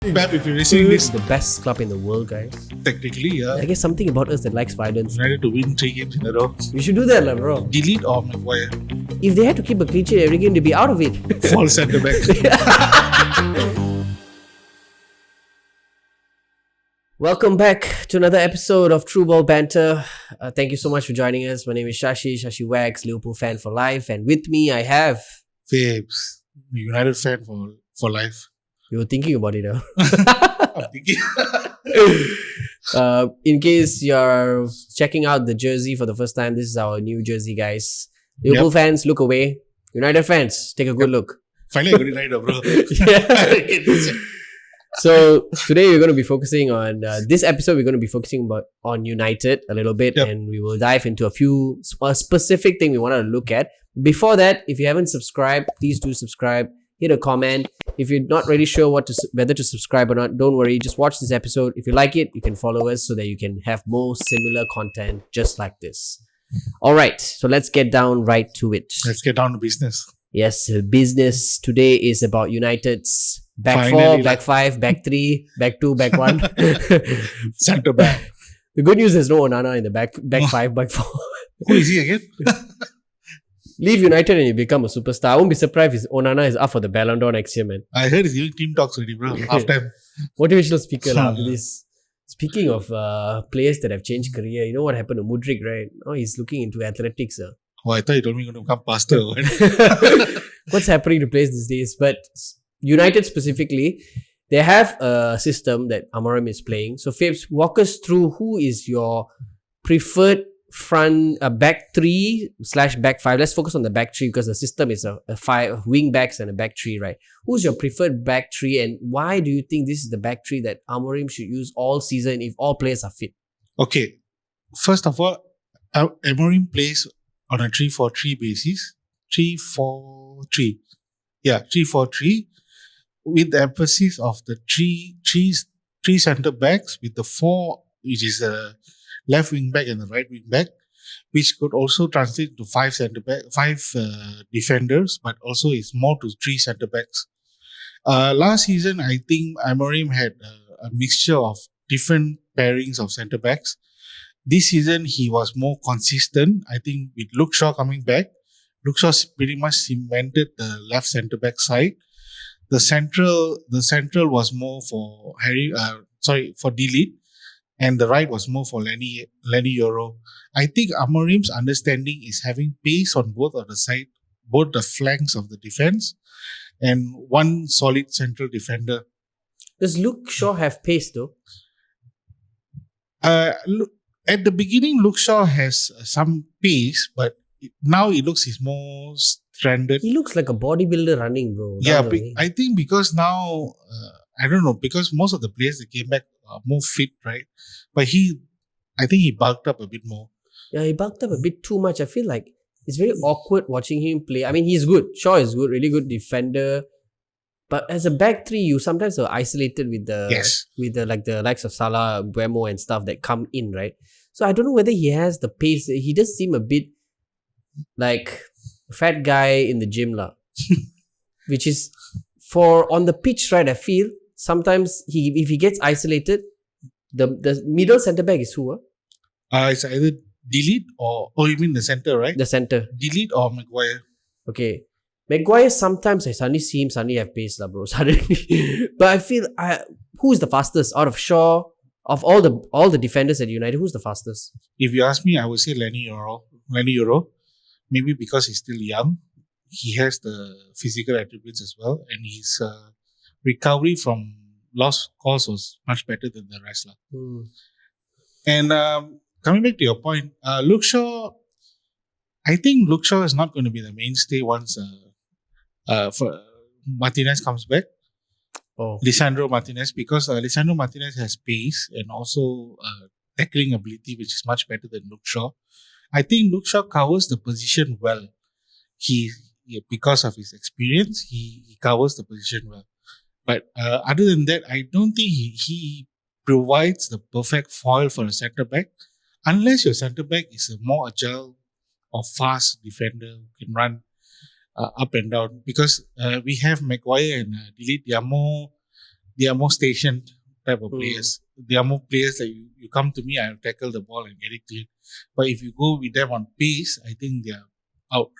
Pep, if you're listening This this, is the best club in the world, guys. technically, I guess something about us that likes violence. United to win 3 games in a row. We should do that, lah, bro. Delete or Maguire. If they had to keep a clean sheet every game, they'd be out of it. Fall centre back. Welcome back to another episode of True Ball Banter. Thank you so much for joining us. My name is Shashi Wax, Liverpool fan for life. And with me, I have... Fabz, United fan for life. You were thinking about it, huh? I'm thinking. In case you're checking out the jersey for the first time, this is our new jersey, guys. Liverpool fans, look away. United fans, take a good look. Finally, I got it right, bro. Yeah. So today we're going to be focusing on this episode. We're going to be focusing on United a little bit, and we will dive into a specific thing we want to look at. Before that, if you haven't subscribed, please do subscribe. Hit a comment. If you're not really sure whether to subscribe or not, don't worry. Just watch this episode. If you like it, you can follow us so that you can have more similar content just like this. All right, so let's get down right to it. Let's get down to business. Yes, business today is about United's back Finally, 4, back 5, back 3, back 2, back 1. Centre back. The good news is no Onana in the back 5, back 4. Who is he again? Leave United and you become a superstar. I won't be surprised if Onana is up for the Ballon d'Or next year, man. I heard he's doing team talks already, bro. Half time. Motivational speaker after this. Speaking of players that have changed career, you know what happened to Mudryk, right? Oh, he's looking into athletics. Oh, I thought you told me you're going to become pastor. What's happening to players these days? But United specifically, they have a system that Amorim is playing. So, Fabz, walk us through who is your preferred front back 3/back 5. Let's focus on the back 3 because the system is a 5 wing backs and a back 3, right? Who's your preferred back 3 and why do you think this is the back 3 that Amorim should use all season if all players are fit? Okay. First of all, Amorim plays on a 3-4-3 basis. 3-4-3. Yeah, 3-4-3 with the emphasis of the three centre backs with the 4, which is the left wing back and the right wing back, which could also translate to 5 defenders, but also it's more to 3 centre backs. Last season, I think Amorim had a mixture of different pairings of centre backs. This season, he was more consistent. I think with Luke Shaw coming back, Luke Shaw pretty much cemented the left centre back side. The central was more for for Delete, and the right was more for Lenny Euro. I think Amorim's understanding is having pace on both of the side, both the flanks of the defense, and one solid central defender. Does Luke Shaw have pace though? At the beginning, Luke Shaw has some pace, but now it looks he's more stranded. He looks like a bodybuilder running, bro. Yeah, I think because now, I don't know, because most of the players that came back are more fit, right? But I think he bulked up a bit more. Yeah, he bulked up a bit too much. I feel like it's very awkward watching him play. I mean, he's good. Shaw is good, really good defender. But as a back 3, you sometimes are isolated with the likes of Salah, Buemo and stuff that come in, right? So I don't know whether he has the pace. He does seem a bit like a fat guy in the gym lah. Which is for on the pitch, right? I feel sometimes if he gets isolated, the middle centre back is who? It's either Delete or you mean the centre, right? The centre. Delete or Maguire. Okay. Maguire sometimes I suddenly have pace lah, bro. Suddenly. But I feel who's the fastest out of Shaw? Of all the defenders at United, who's the fastest? If you ask me, I would say Lenny Euro. Maybe because he's still young. He has the physical attributes as well. And his recovery from lost calls was much better than the rest. And coming back to your point, Luke Shaw, I think Luke Shaw is not going to be the mainstay once Martinez comes back. Lisandro Martinez, because Lisandro Martinez has pace and also tackling ability, which is much better than Luke Shaw. I think Luke Shaw covers the position well. Because of his experience, he covers the position well. But other than that, I don't think he provides the perfect foil for a centre back, unless your centre back is a more agile or fast defender who can run up and down, because we have Maguire and Delete. They they are more stationed type of Mm. players. They are more players that you come to me, I'll tackle the ball and get it clean. But if you go with them on pace, I think they are out.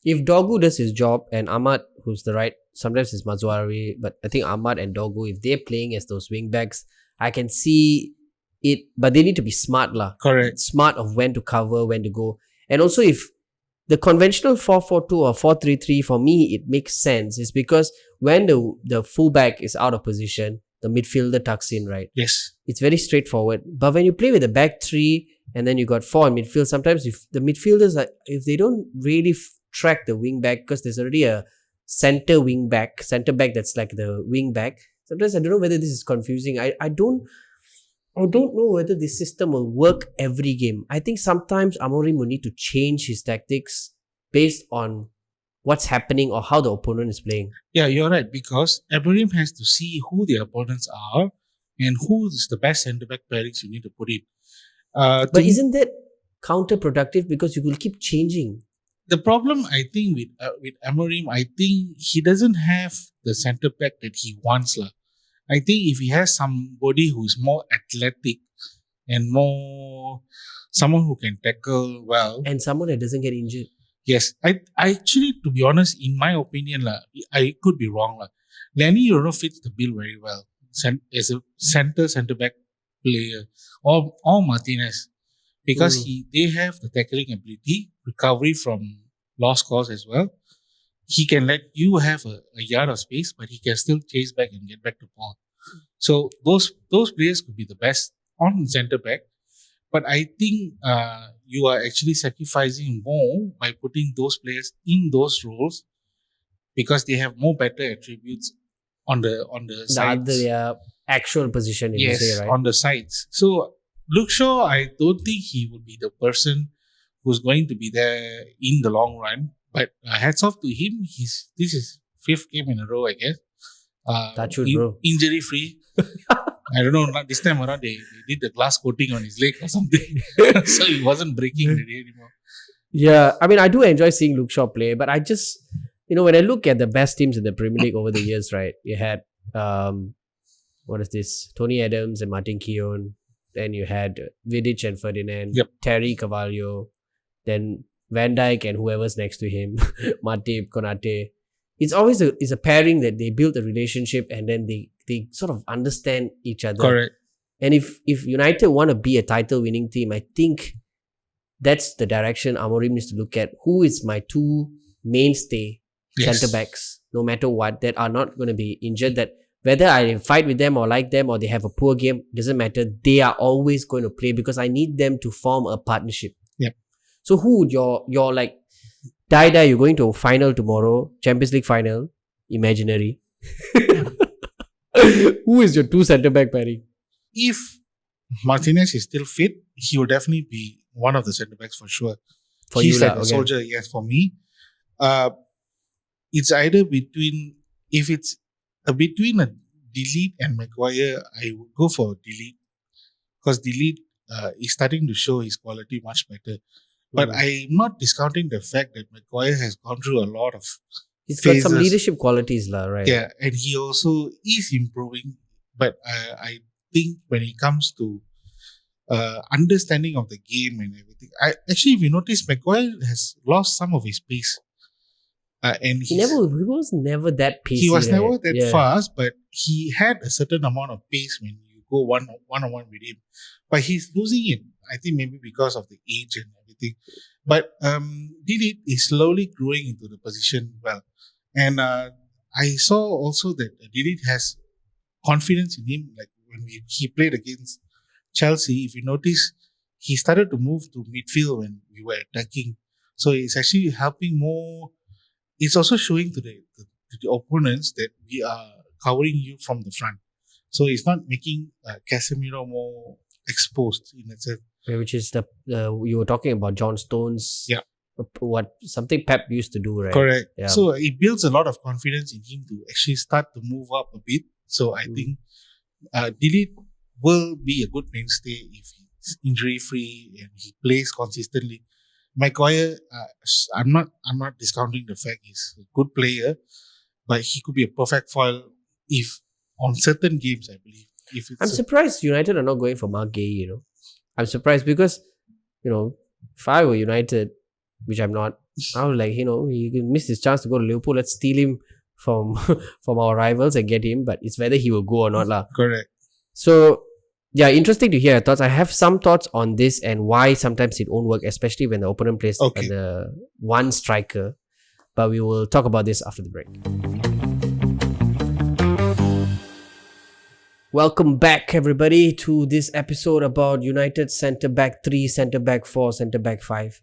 If Dogu does his job and Ahmad, who's the right, sometimes it's Mazuari, but I think Ahmad and Dogu, if they're playing as those wing backs, I can see it, but they need to be smart lah. Correct. Smart of when to cover, when to go. And also if the conventional 4-4-2 or 4-3-3, for me, it makes sense. It's because when the fullback is out of position, the midfielder tucks in, right? Yes. It's very straightforward. But when you play with a back three and then you got four in midfield, sometimes if the midfielders, if they don't really track the wing back, because there's already a centre back that's like the wing back. Sometimes I don't know whether this is confusing. I don't know whether this system will work every game. I think sometimes Amorim will need to change his tactics based on what's happening or how the opponent is playing. Yeah, you're right, because Amorim has to see who the opponents are and who is the best centre-back pairings you need to put in. But isn't that counterproductive because you will keep changing? The problem, I think, with Amorim, I think he doesn't have the centre-back that he wants lah. I think if he has somebody who's more athletic and more someone who can tackle well, And someone that doesn't get injured. yes, I actually, to be honest, in my opinion lah, I could be wrong lah. Lenny Yoro fits the bill very well as a centre-back player, or Martinez, because they have the tackling ability, recovery from lost cause as well. He can let you have a yard of space, but he can still chase back and get back to ball. So those players could be the best on centre back. But I think you are actually sacrificing more by putting those players in those roles because they have more better attributes on the sides. Their actual position, Yes, you say, right? on the sides. So Luke Shaw, I don't think he would be the person who's going to be there in the long run. But hats off to him. This is 5th game in a row, I guess. Touch wood, bro. Injury free. I don't know. Not this time around, they did the glass coating on his leg or something, so he wasn't breaking the day anymore. Yeah, I mean, I do enjoy seeing Luke Shaw play, but I just, when I look at the best teams in the Premier League over the years, right? You had what is this? Tony Adams and Martin Keown. Then you had Vidic and Ferdinand. Yep. Terry Carvalho. Then Van Dijk and whoever's next to him, Matip, Konate. It's always a pairing that they build a relationship and then they sort of understand each other. Correct. And if United want to be a title-winning team, I think that's the direction Amorim needs to look at. Who is my two mainstay centre-backs, no matter what, that are not going to be injured, that whether I fight with them or like them or they have a poor game, doesn't matter. They are always going to play because I need them to form a partnership. Yep. So who would your like die, you're going to a final tomorrow, Champions League final, imaginary. Who is your two centre-back pairing? If Martinez is still fit, he will definitely be one of the centre-backs for sure. He's like a soldier, yes, for me. It's either between a Delete and Maguire, I would go for Delete. Because Delete is starting to show his quality much better. But I'm not discounting the fact that Maguire has gone through a lot of He's phases. got some leadership qualities, right? Yeah, and he also is improving. But I think when it comes to understanding of the game and everything, if you notice, Maguire has lost some of his pace. And he was never that pacey. He was never that fast, but he had a certain amount of pace when you go one-on-one with him. But he's losing it, I think maybe because of the age and everything. But Delete is slowly growing into the position well. And I saw also that Delete has confidence in him. Like when he played against Chelsea, if you notice, he started to move to midfield when we were attacking. So it's actually helping more. It's also showing to the opponents that we are covering you from the front. So it's not making Casemiro more exposed in a sense. Which is you were talking about John Stones. Yeah. Something Pep used to do, right? Correct. Yeah. So it builds a lot of confidence in him to actually start to move up a bit. So I think Delete will be a good mainstay if he's injury free and he plays consistently. Maguire, I'm not discounting the fact he's a good player, but he could be a perfect foil if on certain games, I believe. If it's I'm surprised United are not going for Mark Gay, I'm surprised because, if I were United, which I'm not, I would like, he missed his chance to go to Liverpool. Let's steal him from from our rivals and get him. But it's whether he will go or not. Correct. So, yeah, interesting to hear your thoughts. I have some thoughts on this and why sometimes it won't work, especially when the opponent plays the one striker. But we will talk about this after the break. Welcome back, everybody, to this episode about United centre back 3, centre back 4, centre back 5.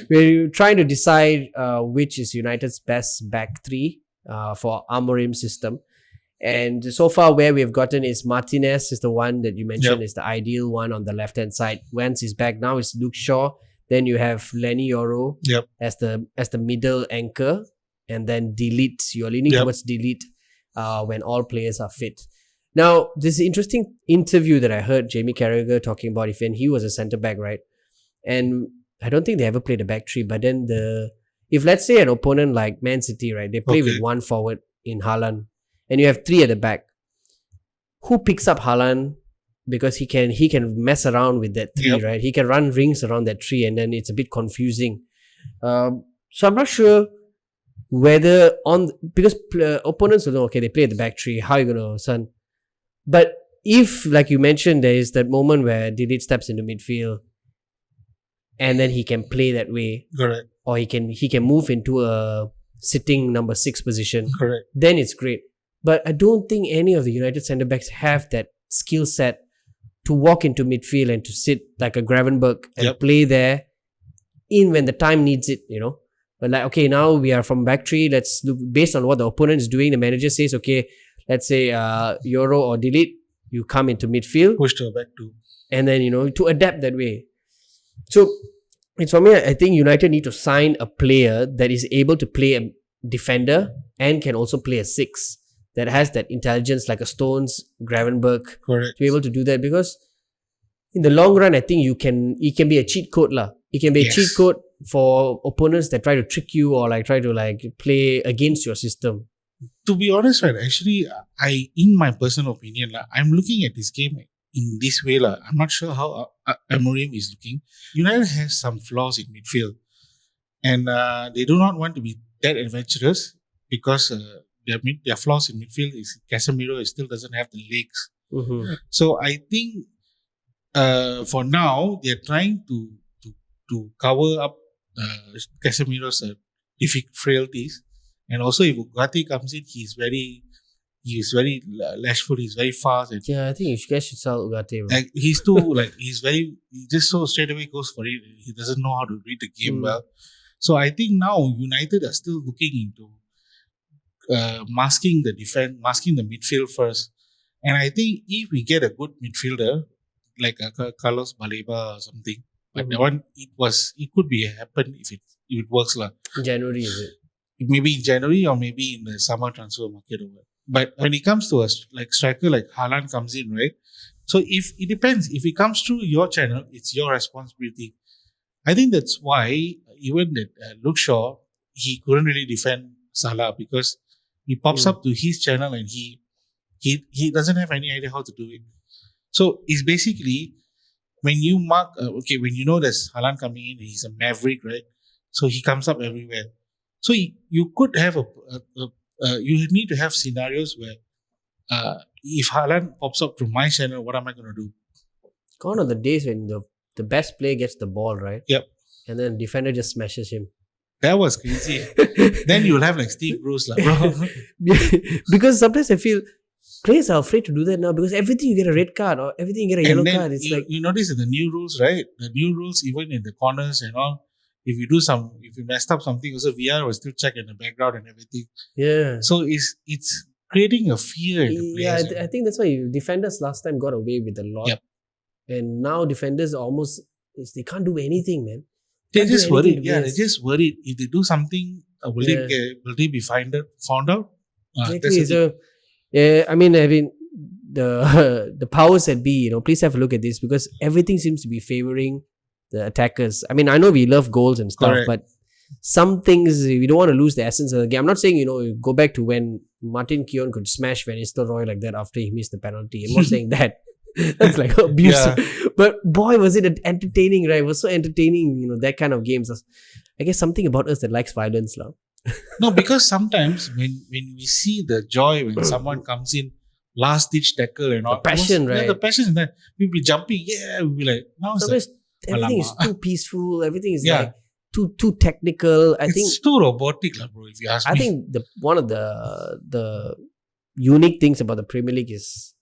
We're trying to decide which is United's best back 3 for Amorim system. And so far, where we've gotten is Martinez is the one that you mentioned is the ideal one on the left-hand side. Wentz is back now. It's Luke Shaw. Then you have Lenny Yoro as the middle anchor, and then Delete. You're leaning towards Delete when all players are fit. Now, this interesting interview that I heard Jamie Carragher talking about when he was a centre back, right? And I don't think they ever played a back 3. But then if let's say an opponent like Man City, right, they play with one forward in Haaland, and you have 3 at the back. Who picks up Haaland? Because he can mess around with that 3, right? He can run rings around that 3, and then it's a bit confusing. So I'm not sure whether because opponents will know, okay, they play at the back 3. How are you going to, son? But if, like you mentioned, there is that moment where Delete steps into midfield, and then he can play that way, correct, or he can move into a sitting number 6 position, correct, then it's great. But I don't think any of the United centre-backs have that skill set to walk into midfield and to sit like a Gravenberch and play there when the time needs it, But like, okay, now we are from back 3. Let's look based on what the opponent is doing. The manager says, okay, let's say Euro or Delete, you come into midfield. Push to a back 2. And then, to adapt that way. So, it's for me, I think United need to sign a player that is able to play a defender and can also play a 6. That has that intelligence like a Stones, Gravenberch, to be able to do that. Because in the long run, I think it can be a cheat code lah. It can be a cheat code for opponents that try to trick you or like try to play against your system. To be honest, right, actually, in my personal opinion, I'm looking at this game in this way. I'm not sure how Amorim is looking. United has some flaws in midfield, and they do not want to be that adventurous because their flaws in midfield is Casemiro still doesn't have the legs. Mm-hmm. So I think for now they're trying to cover up Casemiro's frailties, and also if Ugarte comes in, he's very lashful, he's very fast. And I think you guys should sell Ugarte. Like he's too he just so straight away goes for it. He doesn't know how to read the game well. So I think now United are still looking into masking the defense, masking the midfield first. And I think if we get a good midfielder like Carlos Baleba or something, but that one it could be happen if it works lah. January is it? Maybe in January or maybe in the summer transfer market or what. But when it comes to a striker like Haaland comes in, right? So if it depends, if it comes through your channel, it's your responsibility. I think that's why even that Luke Shaw, he couldn't really defend Salah because he pops up to his channel and he doesn't have any idea how to do it. So it's basically when you mark, when you know there's Haaland coming in, he's a maverick, right? So he comes up everywhere. So you could have you need to have scenarios where if Haaland pops up to my channel, what am I going to do? Gone are the days when the best player gets the ball, right? Yep. And then defender just smashes him. That was crazy. Then you'll have like Steve Bruce, bro. Because sometimes I feel players are afraid to do that now because everything you get a red card or everything you get a yellow card. It's you notice that the new rules, right? The new rules, even in the corners and all, if you messed up something, also VR will still check in the background and everything. Yeah. So it's creating a fear in the players. Yeah, I think that's why defenders last time got away with a lot. Yep. And now defenders they can't do anything, man. They're just worried. Yeah, they're just worried. If they do something, will they be found out? Exactly. So, I mean, the powers that be, please have a look at this because everything seems to be favoring the attackers. I mean, I know we love goals and stuff, but some things we don't want to lose the essence of the game. I'm not saying, you go back to when Martin Keown could smash Van Nistelrooy like that after he missed the penalty. I'm not saying that. That's like abuse. Yeah. But boy, was it entertaining, right? It was so entertaining, that kind of games. I guess something about us that likes violence, lah. No, because sometimes when we see the joy when someone comes in, last ditch tackle and all. The passion, right? Yeah, the passion is that. We'll be jumping, we'll be like, now it's like, Sometimes everything is too peaceful, everything is Yeah. like too technical. I think it's too robotic, lah, bro, if you ask me. I think one of the unique things about the Premier League is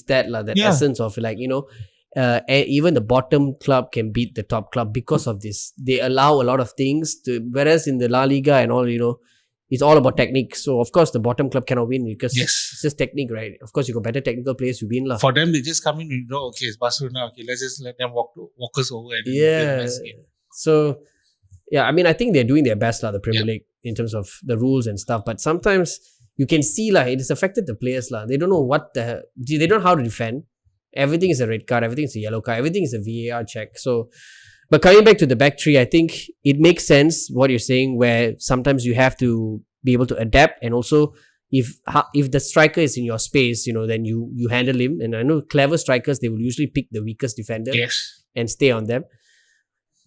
that that Yeah. essence of like, even the bottom club can beat the top club because of this. They allow a lot of things whereas in the La Liga and all, it's all about technique. So of course the bottom club cannot win because Yes. it's just technique, right? Of course you got better technical players, you win lah. For them, they just come in, okay, it's Barcelona, okay, let's just let them walk us over and play the Yeah. nice game. So yeah, I mean, I think they're doing their best lah, the Premier League, in terms of the rules and stuff. But sometimes you can see lah, it has affected the players lah. They don't know they don't know how to defend. Everything is a red card, everything is a yellow card, everything is a VAR check. So, but coming back to the back three, I think it makes sense what you're saying, where sometimes you have to be able to adapt, and also if the striker is in your space, then you handle him. And I know clever strikers, they will usually pick the weakest defender and stay on them.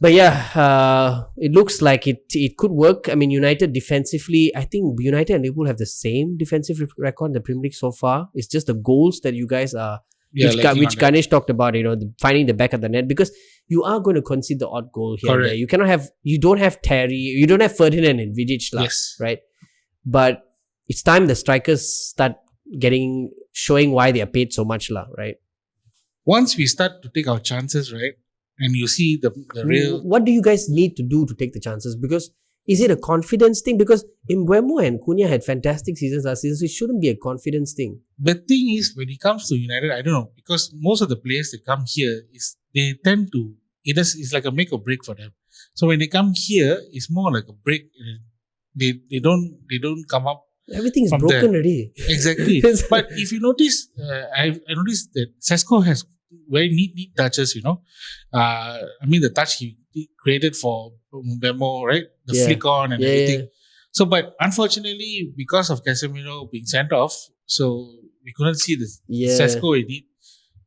But yeah, it looks like it could work. I mean, United defensively, I think United and Liverpool have the same defensive record in the Premier League so far. It's just the goals that you guys are, which Ganesh talked about, finding the back of the net, because you are going to concede the odd goal here and there. You don't have Terry, you don't have Ferdinand and Vidic, right? But it's time the strikers start showing why they are paid so much, right? Once we start to take our chances, right? And you see the real... What do you guys need to do to take the chances? Because is it a confidence thing? Because Mbeumo and Cunha had fantastic seasons last season, so it shouldn't be a confidence thing. The thing is, when it comes to United, I don't know, because most of the players that come here, they tend to... It's like a make or break for them. So when they come here, it's more like a break. They don't come up. Everything is broken already. Exactly. But if you notice, I noticed that Sesko has very neat touches, I mean, the touch he created for Mbeumo, right? The flick on and everything. So, but unfortunately, because of Casemiro being sent off, so we couldn't see this Sesko edit.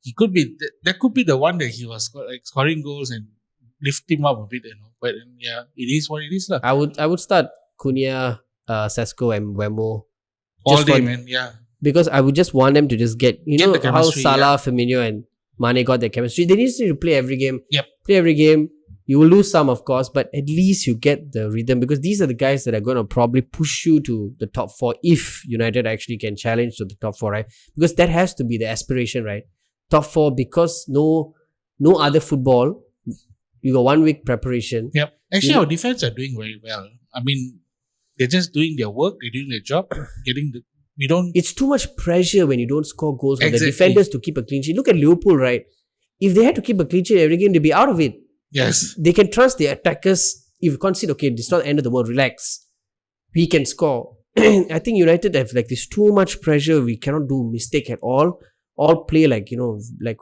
He could be, that could be the one that he was scoring goals and lift him up a bit, But yeah, it is what it is. I would start Cunha, Sesko and Mbeumo. All day, man, yeah. Because I would just want them to just get how Salah, Firmino and Mane got their chemistry. They need to play every game. Play every game. You will lose some, of course, but at least you get the rhythm, because these are the guys that are going to probably push you to the top four if United actually can challenge to the top four, right? Because that has to be the aspiration, right? Top four, because no other football. You got 1 week preparation. Yep. Actually, our defense are doing very well. I mean, they're just doing their work. They're doing their job. It's too much pressure when you don't score goals for the defenders to keep a clean sheet. Look at Liverpool, right? If they had to keep a clean sheet every game, they'd be out of it. Yes. They can trust their attackers. If you concede, okay, it's not the end of the world, relax. We can score. I think United have this too much pressure. We cannot do mistake at all. All play like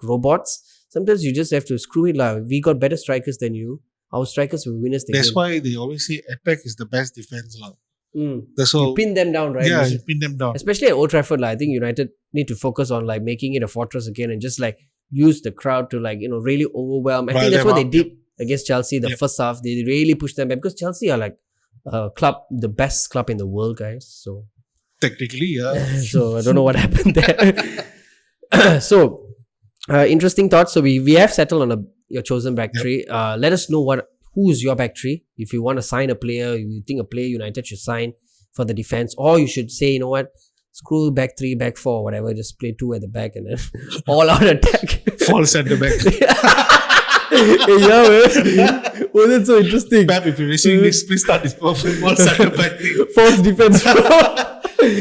robots. Sometimes you just have to screw it. We got better strikers than you. Our strikers will win us the game. That's why they always say attack is the best defense. So you pin them down, right? Yeah, you pin them down. Especially at Old Trafford, I think United need to focus on making it a fortress again and just use the crowd to really overwhelm. I think that's what they did against Chelsea the first half. They really pushed them back because Chelsea are the best club in the world, guys. So technically, yeah. So I don't know what happened there. So interesting thoughts. So we have settled on your chosen back three. Let us know who is your back three. If you want to sign a player, you think a player United should sign for the defense, or you should say, you know what, screw back three, back four, whatever. Just play two at the back and then all out attack. False at the back. Yeah, man. Oh, that's so interesting. Pep, if you're listening, please start this perfect false at the back thing. False defense.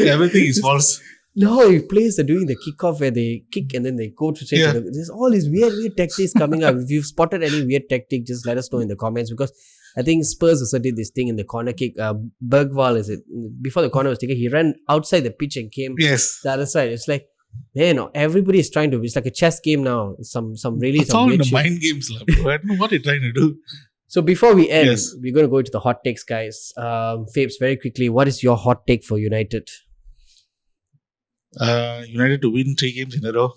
Everything is false. No, if players are doing the kickoff where they kick and then they go to check. There's all these weird tactics coming up. If you've spotted any weird tactic, just let us know in the comments, because I think Spurs also did this thing in the corner kick. Bergwall, is it? Before the corner was taken, he ran outside the pitch and came the other side. It's like, man, everybody is trying to. It's like a chess game now. It's all in the mind games, bro. I don't know what they're trying to do. So before we end, Yes. we're going to go into the hot takes, guys. Fabz, very quickly, what is your hot take for United? United to win 3 games in a row.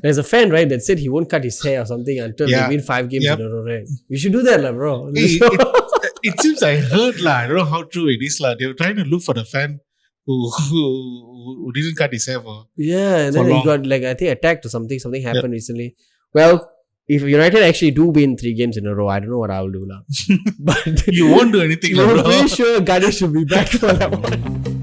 There's a fan, right, that said he won't cut his hair or something until they win 5 games in a row, right? We should do that, bro. It seems I heard I don't know how true it is They were trying to look for the fan who didn't cut his hair for. Yeah, and for then long. he got I think attacked or something. Something happened recently. Well, if United actually do win 3 games in a row, I don't know what I'll do now. But You won't do anything. I'm bro. pretty sure Ganesh should be back for that one.